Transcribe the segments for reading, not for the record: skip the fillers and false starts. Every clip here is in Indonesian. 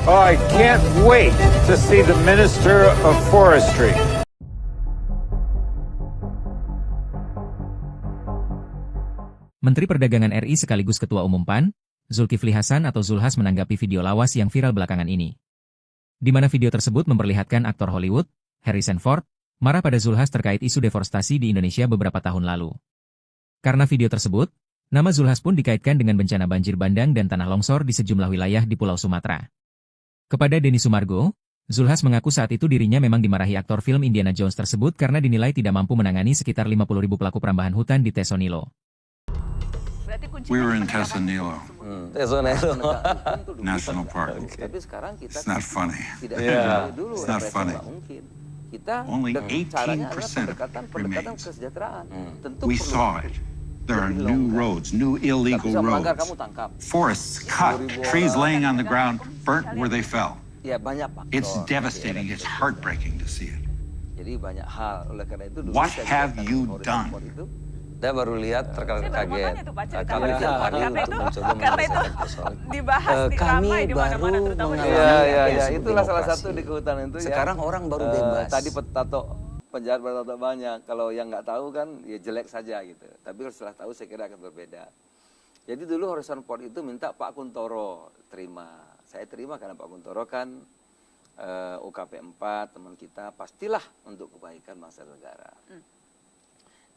Oh, I can't wait to see the Minister of Forestry. Menteri Perdagangan RI sekaligus Ketua Umum PAN, Zulkifli Hasan atau Zulhas menanggapi video lawas yang viral belakangan ini. Di mana video tersebut memperlihatkan aktor Hollywood, Harrison Ford, marah pada Zulhas terkait isu deforestasi di Indonesia beberapa tahun lalu. Karena video tersebut, nama Zulhas pun dikaitkan dengan bencana banjir bandang dan tanah longsor di sejumlah wilayah di Pulau Sumatera. Kepada Denny Sumargo, Zulhas mengaku saat itu dirinya memang dimarahi aktor film Indiana Jones tersebut karena dinilai tidak mampu menangani sekitar 50.000 pelaku perambahan hutan di Tesonilo. We were in Tesonilo National Park. Tapi sekarang kita It's not funny. It's not funny. Kita Only caranya 18% adalah pendekatan remains. kesejahteraan. Tentu We perlu. saw it. There are new roads, new illegal Bisa melanggar, roads. kamu tangkap. Forests cut, trees laying on the ground, burnt where they fell. Ya banyak faktor. It's devastating. It's heartbreaking to see it. Jadi banyak hal. Oleh karena itu dulu What saya have juga you Horizon done? Ford itu, Saya baru lihat terkaget. Kami tiap hari karena untuk itu- mencoba karena itu menyelesaikan persoalan. dibahas di Kami ramai di mana-mana baru terutama di mengalami ya, isu itulah salah demokrasi. satu di kehutanan itu. Sekarang orang baru ya, bebas. Tadi penjahat bertato banyak. Kalau yang nggak tahu kan ya jelek saja gitu. Tapi kalau setelah tahu saya kira akan berbeda. Jadi dulu Horizon Ford itu minta Pak Kuntoro terima. Saya terima karena Pak Kuntoro kan UKP 4 teman kita pastilah untuk kebaikan bangsa dan negara.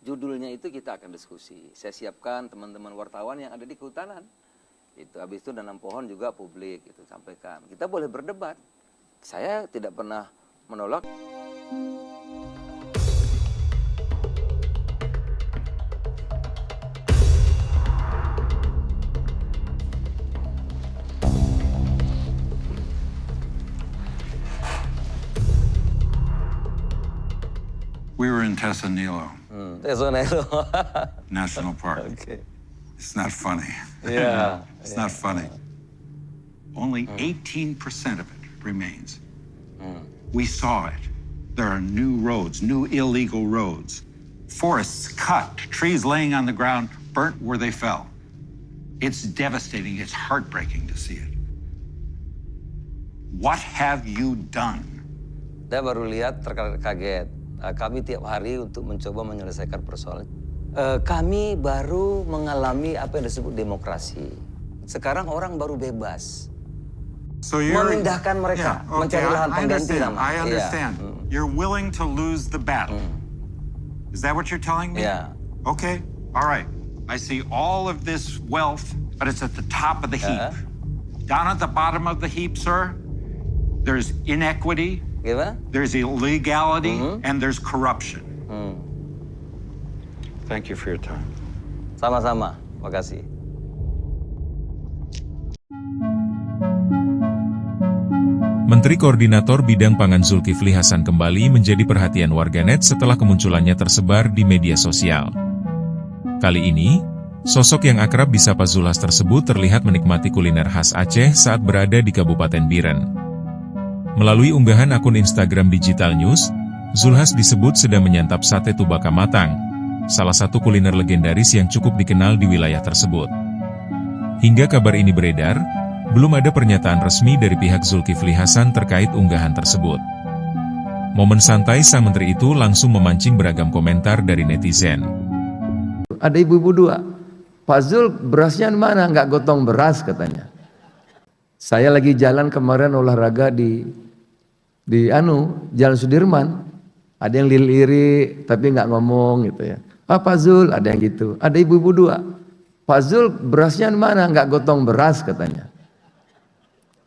Judulnya itu kita akan diskusi. Saya siapkan teman-teman wartawan yang ada di kehutanan. Itu habis itu nanam pohon juga publik itu sampaikan. Kita boleh berdebat. Saya tidak pernah menolak. We were in Tesonilo Tesonilo. National Park. Oke. It's not funny. Iya. It's not funny. Only 18% of it remains. We saw it. There are new roads, new illegal roads. Forests cut, trees laying on the ground, burnt where they fell. It's devastating. It's heartbreaking to see it. What have you done? Saya baru lihat terkaget. Kami tiap hari untuk mencoba menyelesaikan persoalan. Kami baru mengalami apa yang disebut demokrasi. Sekarang orang baru bebas. So Memindahkan mereka, mencari lahan pengganti nama. I Iya. understand. You're willing to lose the battle. Is that what you're telling me? Yeah. Okay. All right. I see all of this wealth, but it's at the top of the heap. Down at the bottom of the heap, sir, there's inequity, Gimana? there's illegality, and there's corruption. Thank you for your time. Sama-sama. Makasih. Menteri Koordinator Bidang Pangan Zulkifli Hasan kembali menjadi perhatian warganet setelah kemunculannya tersebar di media sosial. Kali ini, sosok yang akrab disapa Zulhas tersebut terlihat menikmati kuliner khas Aceh saat berada di Kabupaten Biren. Melalui unggahan akun Instagram Digital News, Zulhas disebut sedang menyantap sate tubaka matang, salah satu kuliner legendaris yang cukup dikenal di wilayah tersebut. Hingga kabar ini beredar, belum ada pernyataan resmi dari pihak Zulkifli Hasan terkait unggahan tersebut. Momen santai sang menteri itu langsung memancing beragam komentar dari netizen. Ada ibu-ibu dua, Pak Zul berasnya mana? Nggak gotong beras katanya. Saya lagi jalan kemarin olahraga di Jalan Sudirman. Ada yang lirik tapi nggak ngomong gitu ya. Pak Zul ada yang gitu. Ada ibu-ibu dua, Pak Zul berasnya mana? Nggak gotong beras katanya.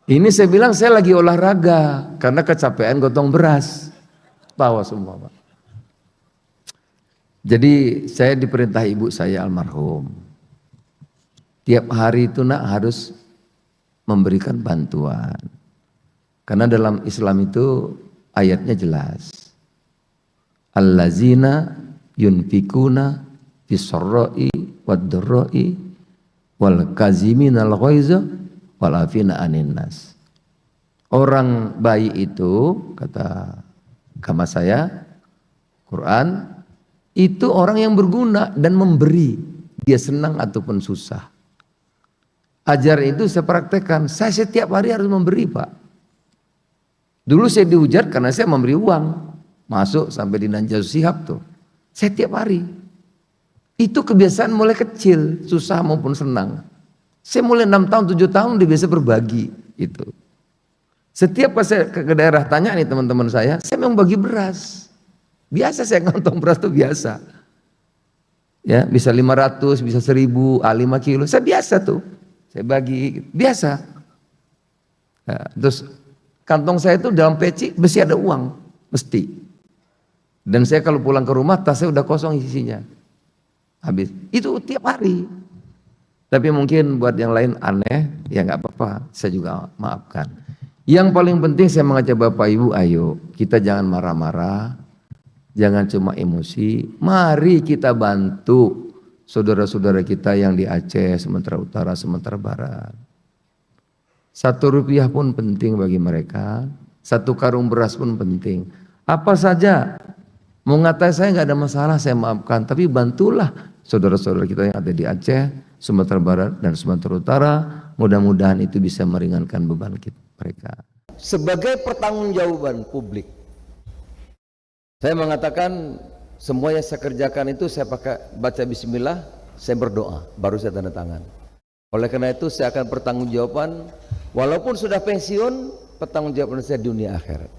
Ini saya bilang saya lagi olahraga karena kecapean gotong beras. Tawa semua Pak. Jadi saya diperintah ibu saya almarhum. Tiap hari itu nak harus memberikan bantuan. Karena dalam Islam itu ayatnya jelas. Allazina yunfikuna fisarra'i wad-dharra'i wal kaziminal ghaiza wal afina anin nas. Orang baik itu kata agama saya Quran itu orang yang berguna dan memberi, dia senang ataupun susah. Ajar itu saya praktekkan, saya setiap hari harus memberi Pak. Dulu saya dihujat karena saya memberi uang. Masuk sampai di Nanja Shihab tuh. Saya tiap hari. Itu kebiasaan mulai kecil, susah maupun senang. Saya mulai 6 tahun, 7 tahun udah biasa berbagi. Itu. Setiap pas saya ke daerah tanya nih teman-teman saya memang bagi beras. Biasa saya ngantong beras tuh biasa. Ya, bisa 500, bisa 1000, 5 kilo. Saya biasa tuh. Saya bagi, biasa. Ya, terus kantong saya itu dalam peci mesti ada uang, mesti. Dan saya kalau pulang ke rumah tas saya udah kosong isinya. Habis. Itu tiap hari. Tapi mungkin buat yang lain aneh, ya nggak apa-apa. Saya juga maafkan. Yang paling penting saya mengajak Bapak Ibu, ayo kita jangan marah-marah, jangan cuma emosi. Mari kita bantu saudara-saudara kita yang di Aceh, Sumatera Utara, Sumatera Barat. 1 rupiah pun penting bagi mereka, 1 karung beras pun penting. Apa saja, mau ngatai saya nggak ada masalah, saya maafkan. Tapi bantulah saudara-saudara kita yang ada di Aceh, Sumatera Barat, dan Sumatera Utara. Mudah-mudahan itu bisa meringankan beban mereka. Sebagai pertanggungjawaban publik, saya mengatakan semua yang saya kerjakan itu saya pakai baca bismillah, saya berdoa, baru saya tanda tangan. Oleh karena itu saya akan pertanggungjawaban, walaupun sudah pensiun, pertanggungjawaban saya dunia akhirat.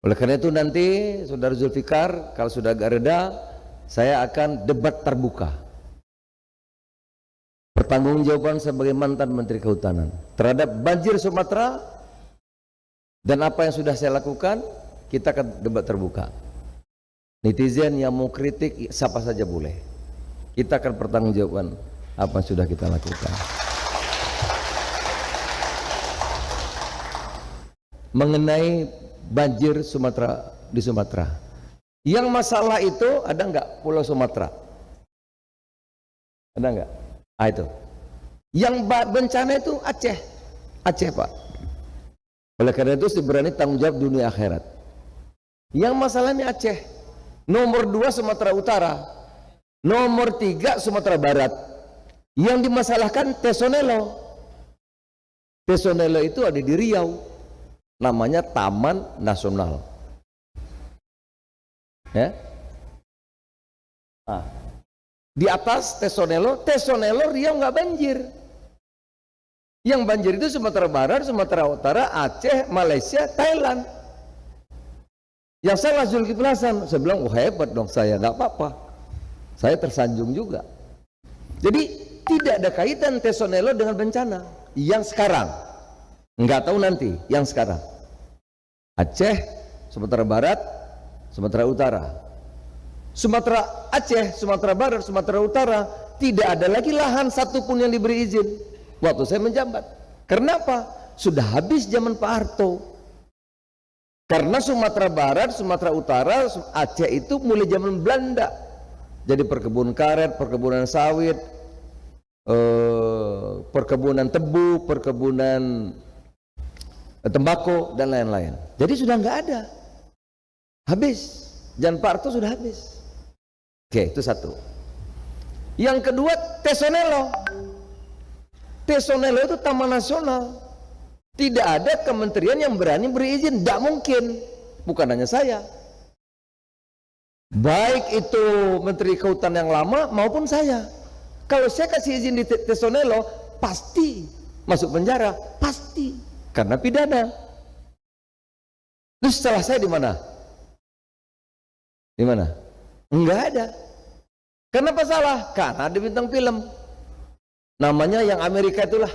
Oleh karena itu nanti Saudara Zulfikar, kalau sudah agak reda, saya akan debat terbuka. Pertanggungjawaban sebagai mantan Menteri Kehutanan terhadap banjir Sumatera dan apa yang sudah saya lakukan, kita akan debat terbuka. Netizen yang mau kritik siapa saja boleh. Kita akan pertanggungjawaban apa yang sudah kita lakukan. Mengenai banjir Sumatera, di Sumatera, yang masalah itu ada nggak Pulau Sumatera? Ada nggak? Ah, itu. Yang bencana itu Aceh, Aceh Pak. Oleh karena itu berani tanggung jawab dunia akhirat. Yang masalahnya Aceh. Nomor 2 Sumatera Utara, nomor 3 Sumatera Barat. Yang dimasalahkan Tesonelo. Tesonelo itu ada di Riau, namanya Taman Nasional. Ya. Nah, di atas Tesonelo, Riau nggak banjir. Yang banjir itu Sumatera Barat, Sumatera Utara, Aceh, Malaysia, Thailand. Yang salah Zulkifli Hasan, saya bilang, oh hebat dong saya, nggak apa-apa. Saya tersanjung juga. Jadi tidak ada kaitan Tesonelo dengan bencana. Yang sekarang, nggak tahu nanti. Yang sekarang, Aceh, Sumatera Barat, Sumatera Utara, Sumatera Aceh, Sumatera Barat, Sumatera Utara, tidak ada lagi lahan satupun yang diberi izin. Waktu saya menjabat. Kenapa? Sudah habis zaman Pak Harto. Karena Sumatera Barat, Sumatera Utara, Aceh itu mulai zaman Belanda. Jadi perkebunan karet, perkebunan sawit, perkebunan tebu, perkebunan tembakau, dan lain-lain. Jadi sudah nggak ada. Habis. Zaman Pak Harto sudah habis. Oke, itu satu. Yang kedua, Tesonelo. Tesonelo itu taman nasional. Tidak ada kementerian yang berani beri izin, tidak mungkin. Bukan hanya saya. Baik itu Menteri Kehutanan yang lama maupun saya. Kalau saya kasih izin di Tesonelo, pasti masuk penjara, pasti karena pidana. Terus setelah saya di mana? Di mana? Enggak ada. Kenapa salah? Karena ada bintang film. Namanya yang Amerika itulah.